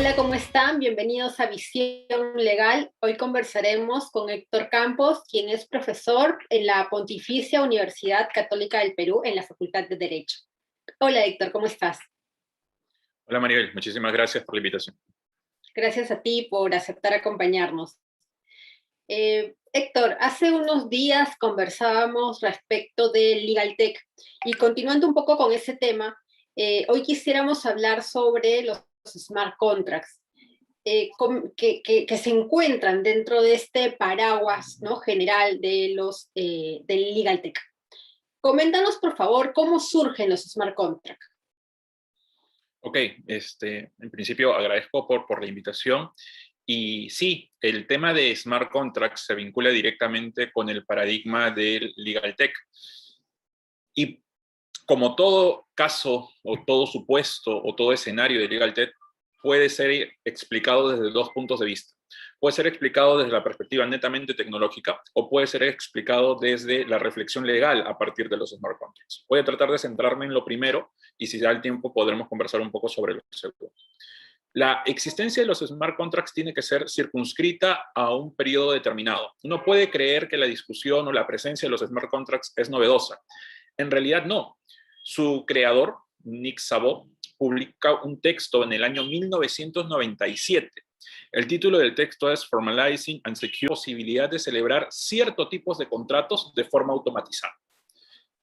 Hola, ¿cómo están? Bienvenidos a Visión Legal. Hoy conversaremos con Héctor Campos, quien es profesor en la Pontificia Universidad Católica del Perú en la Facultad de Derecho. Hola, Héctor, ¿cómo estás? Hola Maribel, muchísimas gracias por la invitación. Gracias a ti por aceptar acompañarnos. Héctor, hace unos días conversábamos respecto del LegalTech y continuando un poco con ese tema, hoy quisiéramos hablar sobre los smart contracts. Que se encuentran dentro de este paraguas, ¿no?, general de del LegalTech. Coméntanos, por favor, cómo surgen los smart contracts. Ok, en principio agradezco por la invitación. Y sí, el tema de smart contracts se vincula directamente con el paradigma del LegalTech. Y como todo caso, o todo supuesto, o todo escenario de LegalTech, puede ser explicado desde dos puntos de vista. Puede ser explicado desde la perspectiva netamente tecnológica o puede ser explicado desde la reflexión legal a partir de los smart contracts. Voy a tratar de centrarme en lo primero y si da el tiempo podremos conversar un poco sobre lo segundo. La existencia de los smart contracts tiene que ser circunscrita a un periodo determinado. Uno puede creer que la discusión o la presencia de los smart contracts es novedosa. En realidad no. Su creador, Nick Szabo, publica un texto en el año 1997. El título del texto es Formalizing and Secure Posibilidad de celebrar ciertos tipos de contratos de forma automatizada.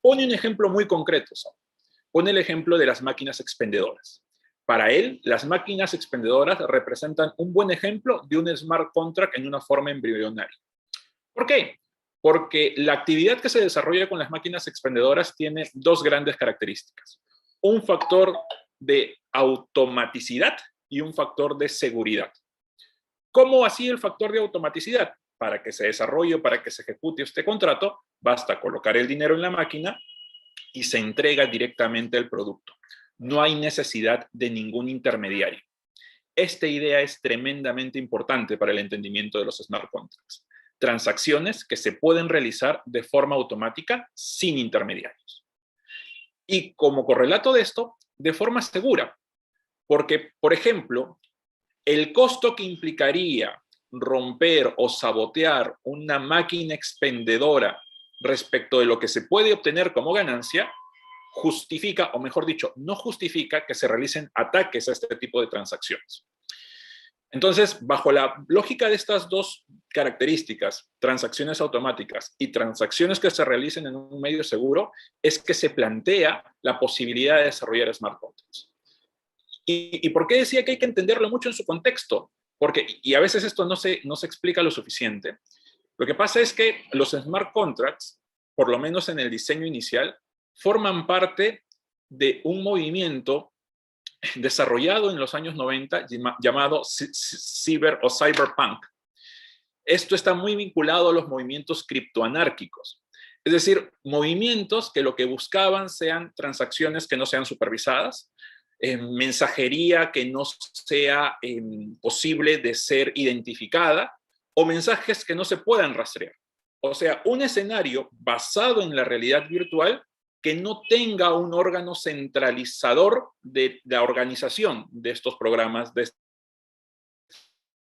Pone un ejemplo muy concreto, Szabo. Pone el ejemplo de las máquinas expendedoras. Para él, las máquinas expendedoras representan un buen ejemplo de un smart contract en una forma embrionaria. ¿Por qué? Porque la actividad que se desarrolla con las máquinas expendedoras tiene dos grandes características. Un factor de automaticidad y un factor de seguridad. ¿Cómo así el factor de automaticidad? Para que se desarrolle o para que se ejecute este contrato, basta colocar el dinero en la máquina y se entrega directamente el producto. No hay necesidad de ningún intermediario. Esta idea es tremendamente importante para el entendimiento de los smart contracts. Transacciones que se pueden realizar de forma automática sin intermediarios. Y como correlato de esto, de forma segura. Porque, por ejemplo, el costo que implicaría romper o sabotear una máquina expendedora respecto de lo que se puede obtener como ganancia, justifica, o mejor dicho, no justifica que se realicen ataques a este tipo de transacciones. Entonces, bajo la lógica de estas dos características, transacciones automáticas y transacciones que se realicen en un medio seguro, es que se plantea la posibilidad de desarrollar smart contracts. ¿Y por qué decía que hay que entenderlo mucho en su contexto? Porque, y a veces esto no se explica lo suficiente, lo que pasa es que los smart contracts, por lo menos en el diseño inicial, forman parte de un movimiento desarrollado en los años 90 llamado cyber o cyberpunk. Esto está muy vinculado a los movimientos criptoanárquicos. Es decir, movimientos que lo que buscaban sean transacciones que no sean supervisadas, mensajería que no sea posible de ser identificada o mensajes que no se puedan rastrear. O sea, un escenario basado en la realidad virtual que no tenga un órgano centralizador de la organización de estos programas, de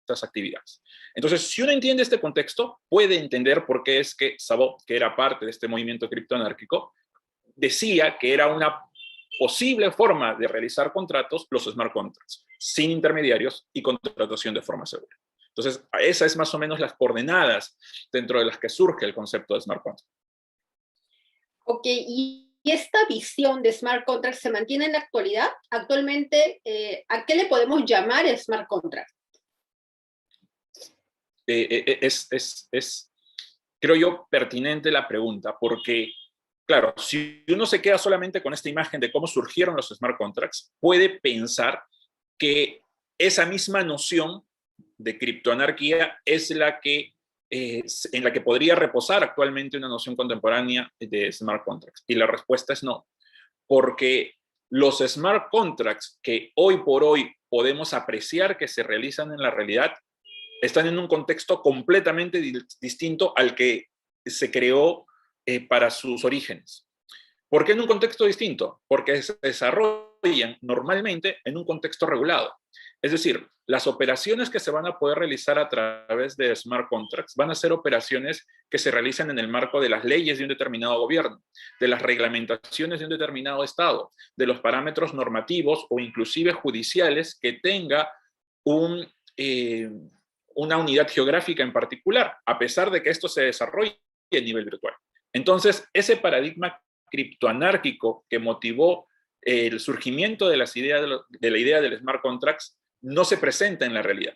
estas actividades. Entonces, si uno entiende este contexto, puede entender por qué es que Szabo, que era parte de este movimiento criptoanárquico, decía que era una posible forma de realizar contratos, los smart contracts, sin intermediarios y contratación de forma segura. Entonces, esas es más o menos las coordenadas dentro de las que surge el concepto de smart contract. Ok, y esta visión de smart contract se mantiene en la actualidad. Actualmente, ¿a qué le podemos llamar smart contract? Creo yo, pertinente la pregunta, porque, claro, si uno se queda solamente con esta imagen de cómo surgieron los smart contracts, puede pensar que esa misma noción de criptoanarquía es la que, en la que podría reposar actualmente una noción contemporánea de smart contracts. Y la respuesta es no, porque los smart contracts que hoy por hoy podemos apreciar que se realizan en la realidad están en un contexto completamente distinto al que se creó para sus orígenes. ¿Por qué en un contexto distinto? Porque se desarrolla normalmente en un contexto regulado. Es decir, las operaciones que se van a poder realizar a través de smart contracts van a ser operaciones que se realizan en el marco de las leyes de un determinado gobierno, de las reglamentaciones de un determinado estado, de los parámetros normativos o inclusive judiciales que tenga una unidad geográfica en particular, a pesar de que esto se desarrolle a nivel virtual. Entonces, ese paradigma criptoanárquico que motivó el surgimiento de la idea del smart contracts no se presenta en la realidad.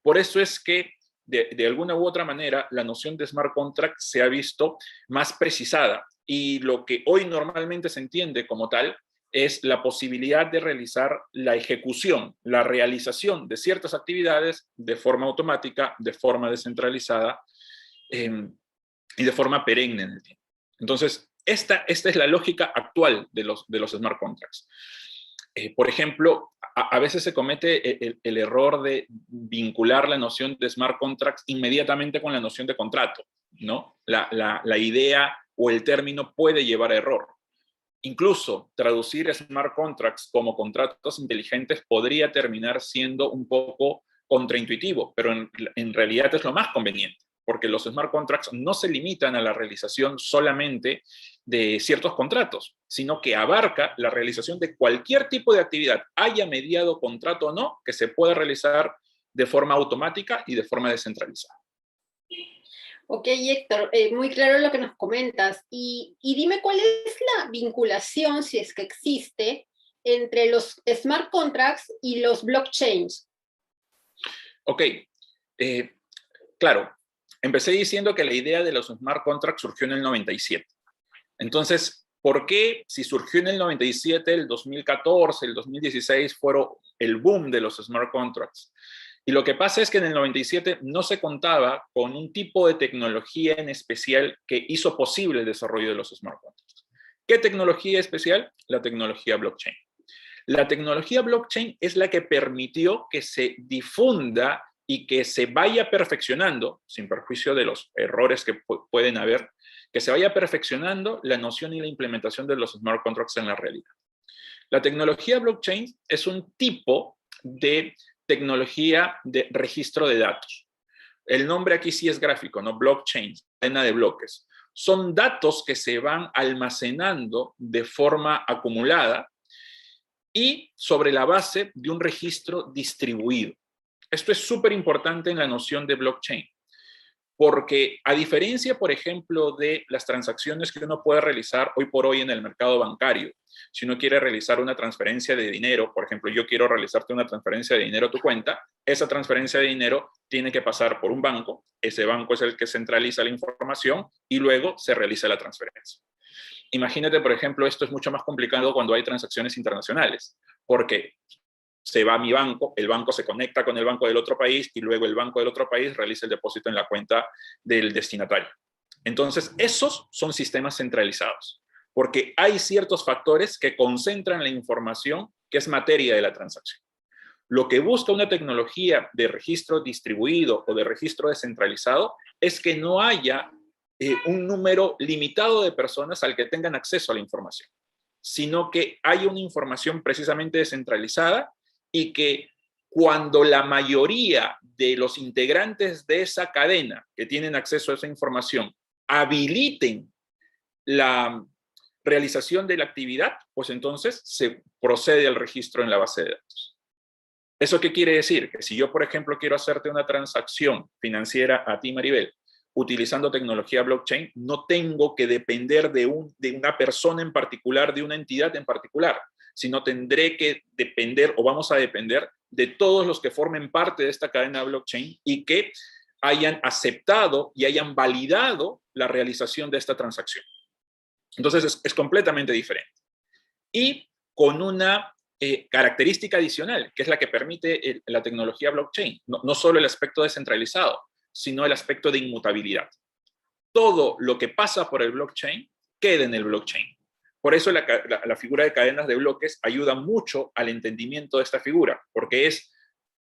Por eso es que, de alguna u otra manera, la noción de smart contract se ha visto más precisada, y lo que hoy normalmente se entiende como tal es la posibilidad de realizar la ejecución, la realización de ciertas actividades de forma automática, de forma descentralizada y de forma perenne en el tiempo. Entonces, esta es la lógica actual de los smart contracts. Por ejemplo, a veces se comete el error de vincular la noción de smart contracts inmediatamente con la noción de contrato, ¿no? La idea o el término puede llevar a error. Incluso traducir smart contracts como contratos inteligentes podría terminar siendo un poco contraintuitivo, pero en realidad es lo más conveniente, porque los smart contracts no se limitan a la realización solamente de ciertos contratos, sino que abarca la realización de cualquier tipo de actividad, haya mediado contrato o no, que se pueda realizar de forma automática y de forma descentralizada. Ok, Héctor, muy claro lo que nos comentas. Y dime cuál es la vinculación, si es que existe, entre los smart contracts y los blockchains. Ok, claro, empecé diciendo que la idea de los smart contracts surgió en el 97. Entonces, ¿por qué si surgió en el 97, el 2014, el 2016 fueron el boom de los smart contracts? Y lo que pasa es que en el 97 no se contaba con un tipo de tecnología en especial que hizo posible el desarrollo de los smart contracts. ¿Qué tecnología especial? La tecnología blockchain. La tecnología blockchain es la que permitió que se difunda y que se vaya perfeccionando, sin perjuicio de los errores que pueden haber, que se vaya perfeccionando la noción y la implementación de los smart contracts en la realidad. La tecnología blockchain es un tipo de tecnología de registro de datos. El nombre aquí sí es gráfico, ¿no? Blockchain, cadena de bloques. Son datos que se van almacenando de forma acumulada y sobre la base de un registro distribuido. Esto es súper importante en la noción de blockchain, porque a diferencia, por ejemplo, de las transacciones que uno puede realizar hoy por hoy en el mercado bancario, si uno quiere realizar una transferencia de dinero, por ejemplo, yo quiero realizarte una transferencia de dinero a tu cuenta, esa transferencia de dinero tiene que pasar por un banco, ese banco es el que centraliza la información y luego se realiza la transferencia. Imagínate, por ejemplo, esto es mucho más complicado cuando hay transacciones internacionales, porque se va a mi banco, el banco se conecta con el banco del otro país y luego el banco del otro país realiza el depósito en la cuenta del destinatario. Entonces, esos son sistemas centralizados, porque hay ciertos factores que concentran la información que es materia de la transacción. Lo que busca una tecnología de registro distribuido o de registro descentralizado es que no haya un número limitado de personas al que tengan acceso a la información, sino que haya una información precisamente descentralizada y que cuando la mayoría de los integrantes de esa cadena que tienen acceso a esa información habiliten la realización de la actividad, pues entonces se procede al registro en la base de datos. ¿Eso qué quiere decir? Que si yo, por ejemplo, quiero hacerte una transacción financiera a ti, Maribel, utilizando tecnología blockchain, no tengo que depender de una persona en particular, de una entidad en particular, sino tendré que depender o vamos a depender de todos los que formen parte de esta cadena blockchain y que hayan aceptado y hayan validado la realización de esta transacción. Entonces es completamente diferente. Y con una característica adicional, que es la que permite la tecnología blockchain, no solo el aspecto descentralizado, sino el aspecto de inmutabilidad. Todo lo que pasa por el blockchain queda en el blockchain. Por eso la figura de cadenas de bloques ayuda mucho al entendimiento de esta figura, porque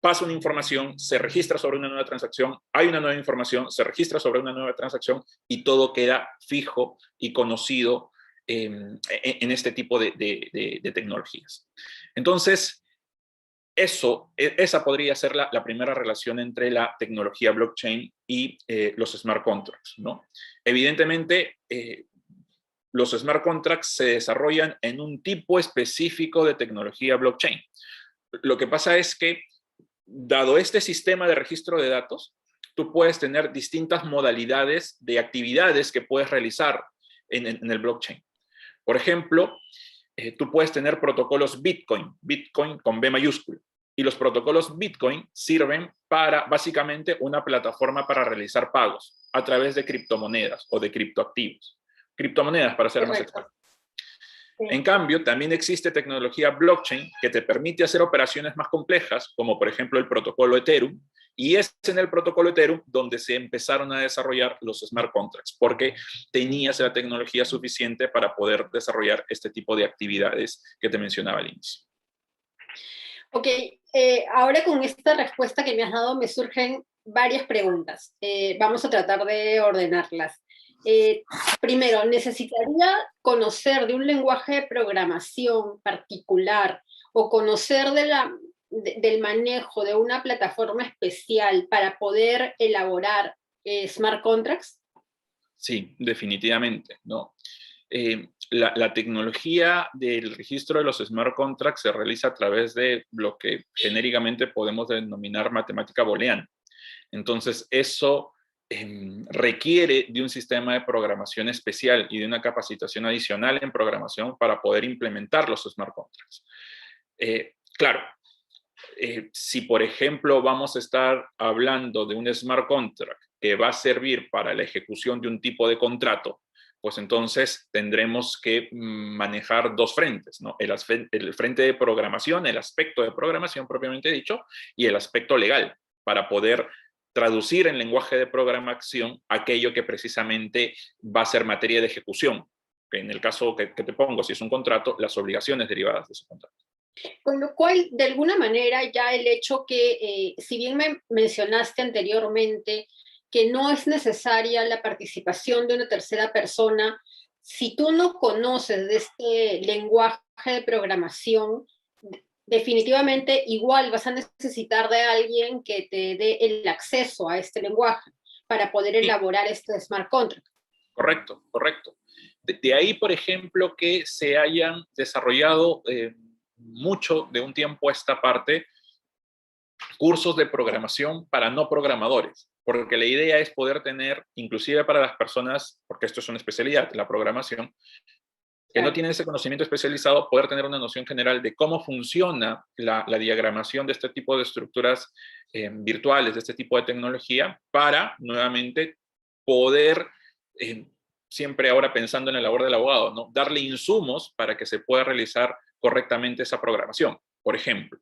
pasa una información, se registra sobre una nueva transacción, hay una nueva información, se registra sobre una nueva transacción y todo queda fijo y conocido en este tipo de tecnologías. Entonces, esa podría ser la primera relación entre la tecnología blockchain y los smart contracts, ¿no? Evidentemente, los smart contracts se desarrollan en un tipo específico de tecnología blockchain. Lo que pasa es que, dado este sistema de registro de datos, tú puedes tener distintas modalidades de actividades que puedes realizar en el blockchain. Por ejemplo, tú puedes tener protocolos Bitcoin, Bitcoin con B mayúscula, y los protocolos Bitcoin sirven para básicamente una plataforma para realizar pagos a través de criptomonedas o de criptoactivos. Criptomonedas, para ser más exacto. En cambio, también existe tecnología blockchain que te permite hacer operaciones más complejas, como por ejemplo el protocolo Ethereum, y es en el protocolo Ethereum donde se empezaron a desarrollar los smart contracts, porque tenías la tecnología suficiente para poder desarrollar este tipo de actividades que te mencionaba al inicio. Ok, ahora con esta respuesta que me has dado me surgen varias preguntas. Vamos a tratar de ordenarlas. Primero, ¿necesitaría conocer de un lenguaje de programación particular o conocer del manejo de una plataforma especial para poder elaborar smart contracts? Sí, definitivamente, ¿no? La tecnología del registro de los smart contracts se realiza a través de lo que genéricamente podemos denominar matemática booleana. Entonces, eso requiere de un sistema de programación especial y de una capacitación adicional en programación para poder implementar los smart contracts. Claro, si por ejemplo vamos a estar hablando de un smart contract que va a servir para la ejecución de un tipo de contrato, pues entonces tendremos que manejar dos frentes, ¿no? El frente de programación, el aspecto de programación propiamente dicho, y el aspecto legal, para poder traducir en lenguaje de programación aquello que precisamente va a ser materia de ejecución. En el caso que te pongo, si es un contrato, las obligaciones derivadas de ese contrato. Con lo cual, de alguna manera, ya el hecho que, si bien me mencionaste anteriormente que no es necesaria la participación de una tercera persona, si tú no conoces de este lenguaje de programación, definitivamente igual vas a necesitar de alguien que te dé el acceso a este lenguaje para poder elaborar este smart contract. Correcto, correcto. De ahí, por ejemplo, que se hayan desarrollado mucho de un tiempo a esta parte cursos de programación para no programadores, porque la idea es poder tener, inclusive para las personas, porque esto es una especialidad, la programación, que no tienen ese conocimiento especializado, poder tener una noción general de cómo funciona la diagramación de este tipo de estructuras virtuales, de este tipo de tecnología, para nuevamente poder, siempre ahora pensando en la labor del abogado, ¿no? Darle insumos para que se pueda realizar correctamente esa programación. Por ejemplo,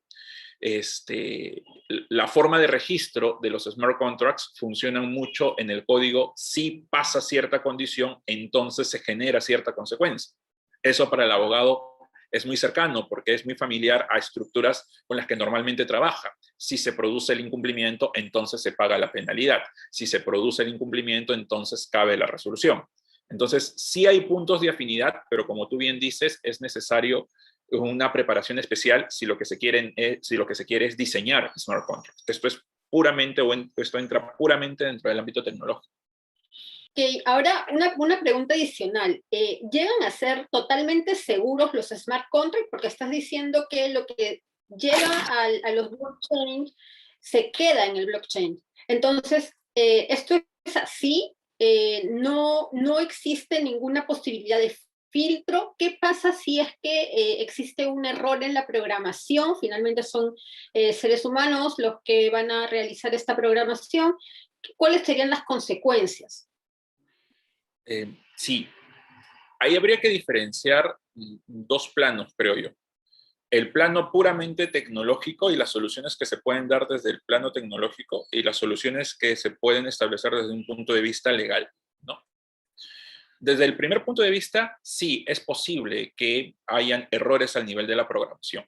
la forma de registro de los smart contracts funciona mucho en el código. Si pasa cierta condición, entonces se genera cierta consecuencia. Eso para el abogado es muy cercano porque es muy familiar a estructuras con las que normalmente trabaja. Si se produce el incumplimiento, entonces se paga la penalidad. Si se produce el incumplimiento, entonces cabe la resolución. Entonces, sí hay puntos de afinidad, pero como tú bien dices, es necesario una preparación especial si lo que se quiere es diseñar smart contracts. Esto es puramente, esto entra puramente dentro del ámbito tecnológico. Okay, ahora una pregunta adicional. ¿Llegan a ser totalmente seguros los smart contracts? Porque estás diciendo que lo que llega a los blockchain se queda en el blockchain. Entonces, ¿esto es así? No existe ninguna posibilidad de filtro. ¿Qué pasa si es que existe un error en la programación? Finalmente son seres humanos los que van a realizar esta programación. ¿Cuáles serían las consecuencias? Sí, ahí habría que diferenciar dos planos, creo yo. El plano puramente tecnológico y las soluciones que se pueden dar desde el plano tecnológico y las soluciones que se pueden establecer desde un punto de vista legal, ¿no? Desde el primer punto de vista, sí, es posible que hayan errores al nivel de la programación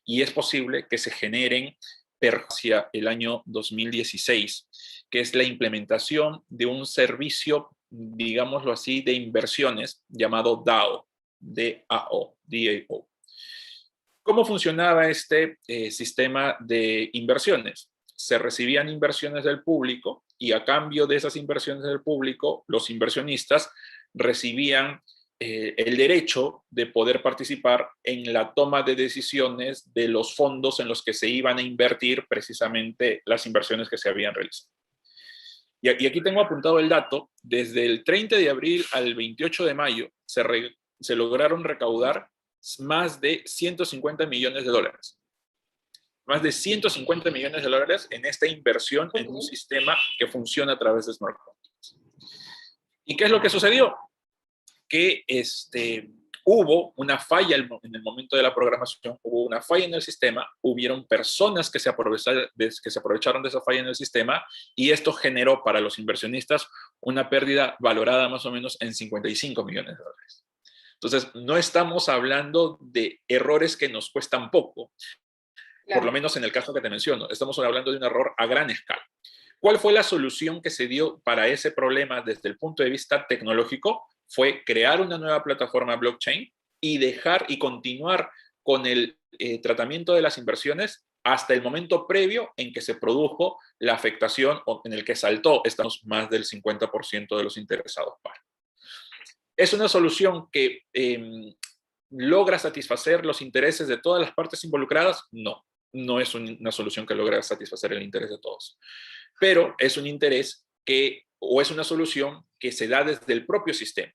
y es posible que se generen hacia el año 2016, que es la implementación de un servicio, digámoslo así, de inversiones llamado DAO. DAO. ¿Cómo funcionaba este sistema de inversiones? Se recibían inversiones del público y a cambio de esas inversiones del público, los inversionistas recibían el derecho de poder participar en la toma de decisiones de los fondos en los que se iban a invertir precisamente las inversiones que se habían realizado. Y aquí tengo apuntado el dato, desde el 30 de abril al 28 de mayo se lograron recaudar más de 150 millones de dólares. Más de 150 millones de dólares en esta inversión en un sistema que funciona a través de smart contracts. ¿Y qué es lo que sucedió? Que hubo una falla en el momento de la programación, hubo una falla en el sistema, hubieron personas que se aprovecharon de esa falla en el sistema y esto generó para los inversionistas una pérdida valorada más o menos en 55 millones de dólares. Entonces, no estamos hablando de errores que nos cuestan poco, por lo menos en el caso que te menciono, estamos hablando de un error a gran escala. ¿Cuál fue la solución que se dio para ese problema desde el punto de vista tecnológico? Fue crear una nueva plataforma blockchain y dejar y continuar con el tratamiento de las inversiones hasta el momento previo en que se produjo la afectación o en el que saltó, estamos más del 50% de los interesados par. ¿Es una solución que logra satisfacer los intereses de todas las partes involucradas? No, no es una solución que logra satisfacer el interés de todos. Pero es un interés o es una solución que se da desde el propio sistema.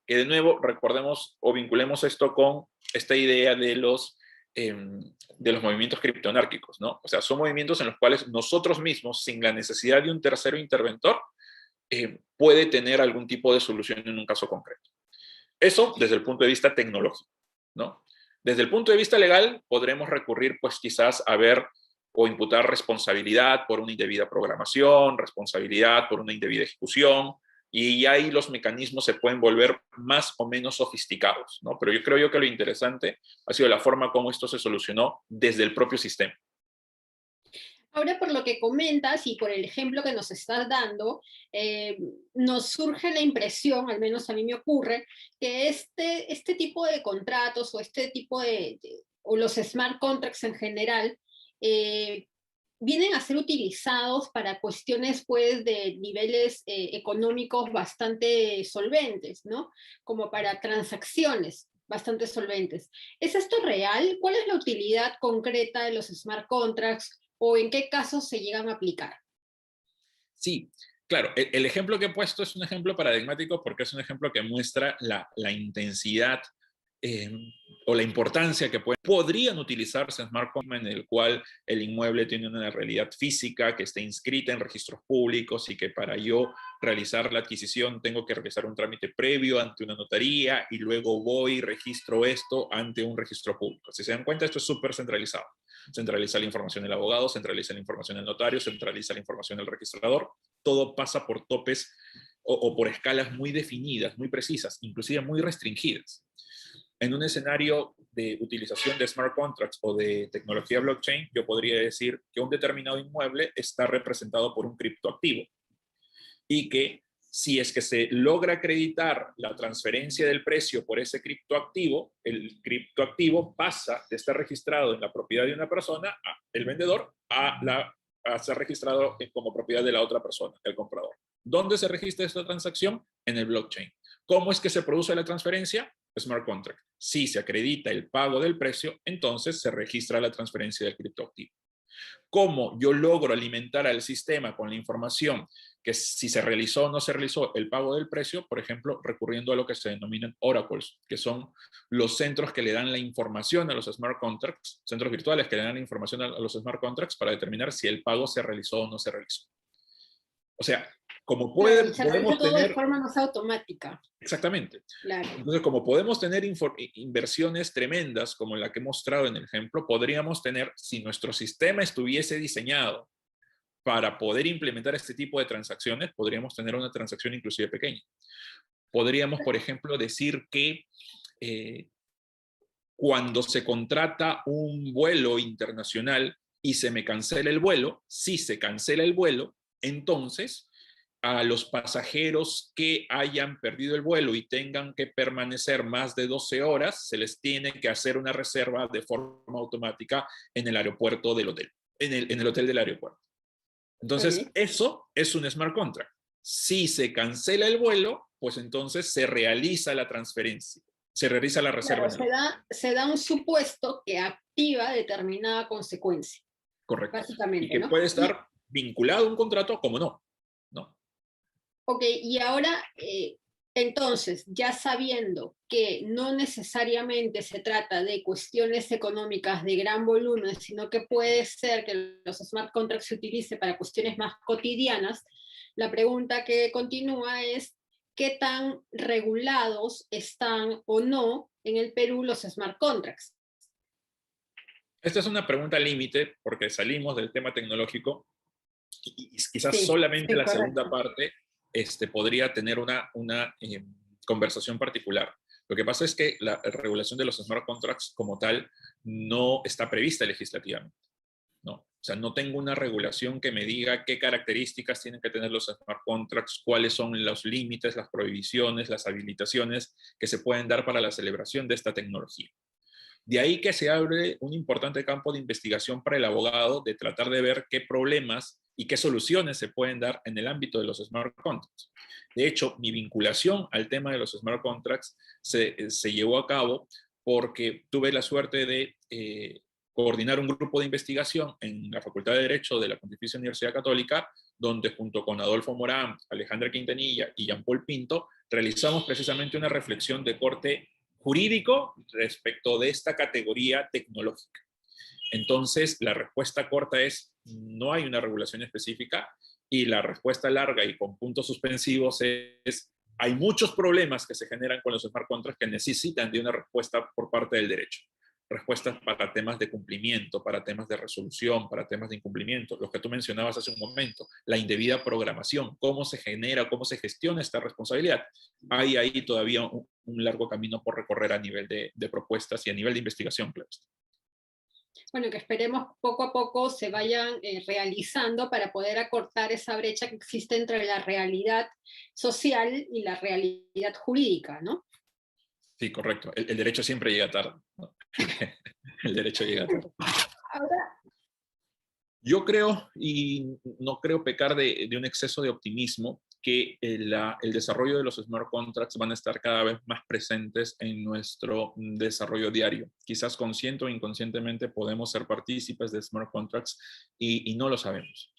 Que de nuevo, recordemos o vinculemos esto con esta idea de los movimientos criptoanárquicos, ¿no? O sea, son movimientos en los cuales nosotros mismos, sin la necesidad de un tercero interventor, puede tener algún tipo de solución en un caso concreto. Eso desde el punto de vista tecnológico, ¿no? Desde el punto de vista legal, podremos recurrir, pues quizás a ver o imputar responsabilidad por una indebida programación, responsabilidad por una indebida ejecución, y ahí los mecanismos se pueden volver más o menos sofisticados, ¿no? Pero yo creo que lo interesante ha sido la forma como esto se solucionó desde el propio sistema. Ahora, por lo que comentas y por el ejemplo que nos estás dando, nos surge la impresión, al menos a mí me ocurre, que este tipo de contratos o este tipo o los smart contracts en general, vienen a ser utilizados para cuestiones, pues, de niveles económicos bastante solventes, ¿no? Como para transacciones bastante solventes. ¿Es esto real? ¿Cuál es la utilidad concreta de los smart contracts o en qué casos se llegan a aplicar? Sí, claro, el ejemplo que he puesto es un ejemplo paradigmático porque es un ejemplo que muestra la intensidad o la importancia que podrían utilizarse en smart contracts en el cual el inmueble tiene una realidad física que está inscrita en registros públicos y que para yo realizar la adquisición tengo que realizar un trámite previo ante una notaría y luego voy y registro esto ante un registro público. Si se dan cuenta, esto es súper centralizado. Centraliza la información del abogado, centraliza la información del notario, centraliza la información del registrador. Todo pasa por topes o por escalas muy definidas, muy precisas, inclusive muy restringidas. En un escenario de utilización de smart contracts o de tecnología blockchain, yo podría decir que un determinado inmueble está representado por un criptoactivo y que si es que se logra acreditar la transferencia del precio por ese criptoactivo, el criptoactivo pasa de estar registrado en la propiedad de una persona, el vendedor, a ser registrado como propiedad de la otra persona, el comprador. ¿Dónde se registra esta transacción? En el blockchain. ¿Cómo es que se produce la transferencia? Smart contract. Si se acredita el pago del precio, entonces se registra la transferencia del criptoactivo. ¿Cómo yo logro alimentar al sistema con la información que si se realizó o no se realizó el pago del precio? Por ejemplo, recurriendo a lo que se denominan oracles, que son los centros que le dan la información a los smart contracts, centros virtuales que le dan la información a los smart contracts para determinar si el pago se realizó o no se realizó. O sea, como Claro, se realiza podemos todo de tener... forma más automática. Exactamente. Claro. Entonces, como podemos tener inversiones tremendas, como la que he mostrado en el ejemplo, podríamos tener, si nuestro sistema estuviese diseñado para poder implementar este tipo de transacciones, podríamos tener una transacción inclusive pequeña. Podríamos, por ejemplo, decir que cuando se contrata un vuelo internacional y se me cancela el vuelo, si se cancela el vuelo, entonces a los pasajeros que hayan perdido el vuelo y tengan que permanecer más de 12 horas, se les tiene que hacer una reserva de forma automática en el aeropuerto del hotel, en el hotel del aeropuerto. Entonces, Ok. eso es un smart contract. Si se cancela el vuelo, pues entonces se realiza la transferencia, se realiza la reserva Claro, en el hotel. se da un supuesto que activa determinada consecuencia, Correcto. Y básicamente, que ¿no? puede Y, estar vinculado a un contrato como no, ¿no? ok, y ahora, entonces, ya sabiendo que no necesariamente se trata de cuestiones económicas de gran volumen, sino que puede ser que los smart contracts se utilicen para cuestiones más cotidianas, la pregunta que continúa es, ¿qué tan regulados están o no en el Perú los smart contracts? Esta es una pregunta límite porque salimos del tema tecnológico y quizás Sí, solamente sí, la segunda correcto. parte podría tener una conversación particular. Lo que pasa es que la regulación de los smart contracts como tal no está prevista legislativamente, ¿no? O sea, no tengo una regulación que me diga qué características tienen que tener los smart contracts, cuáles son los límites, las prohibiciones, las habilitaciones que se pueden dar para la celebración de esta tecnología. De ahí que se abre un importante campo de investigación para el abogado de tratar de ver qué problemas y qué soluciones se pueden dar en el ámbito de los smart contracts. De hecho, mi vinculación al tema de los smart contracts se llevó a cabo porque tuve la suerte de coordinar un grupo de investigación en la Facultad de Derecho de la Pontificia Universidad Católica, donde junto con Adolfo Morán, Alejandra Quintanilla y Jean-Paul Pinto, realizamos precisamente una reflexión de corte jurídico respecto de esta categoría tecnológica. Entonces, la respuesta corta es, no hay una regulación específica, y la respuesta larga y con puntos suspensivos es, hay muchos problemas que se generan con los smart contracts que necesitan de una respuesta por parte del derecho. Respuestas para temas de cumplimiento, para temas de resolución, para temas de incumplimiento, los que tú mencionabas hace un momento, la indebida programación, cómo se genera, cómo se gestiona esta responsabilidad. Hay ahí todavía un largo camino por recorrer a nivel de propuestas y a nivel de investigación, claro. Bueno, que esperemos poco a poco se vayan realizando para poder acortar esa brecha que existe entre la realidad social y la realidad jurídica, ¿no? Sí, correcto. El derecho siempre llega tarde, ¿no? El derecho llega tarde. Ahora, Yo creo, y no creo pecar de un exceso de optimismo, que el desarrollo de los smart contracts van a estar cada vez más presentes en nuestro desarrollo diario. Quizás consciente o inconscientemente podemos ser partícipes de smart contracts y no lo sabemos.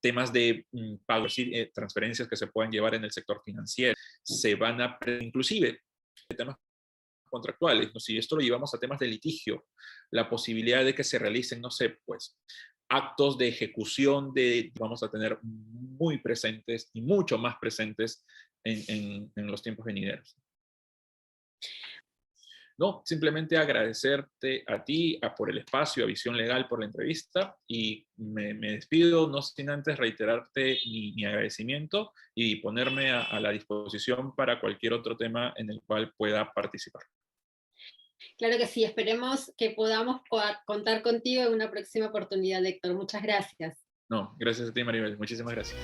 Temas de pagos y transferencias que se pueden llevar en el sector financiero, se van a, inclusive, temas contractuales, ¿no? Si esto lo llevamos a temas de litigio, la posibilidad de que se realicen, no sé, pues, actos de ejecución vamos a tener muy presentes y mucho más presentes en los tiempos venideros. No, simplemente agradecerte a ti, por el espacio, a Visión Legal, por la entrevista, y me despido, no sin antes reiterarte mi agradecimiento y ponerme a la disposición para cualquier otro tema en el cual pueda participar. claro que sí, esperemos que podamos contar contigo en una próxima oportunidad, Héctor. Muchas gracias. No, gracias a ti, Maribel. Muchísimas gracias.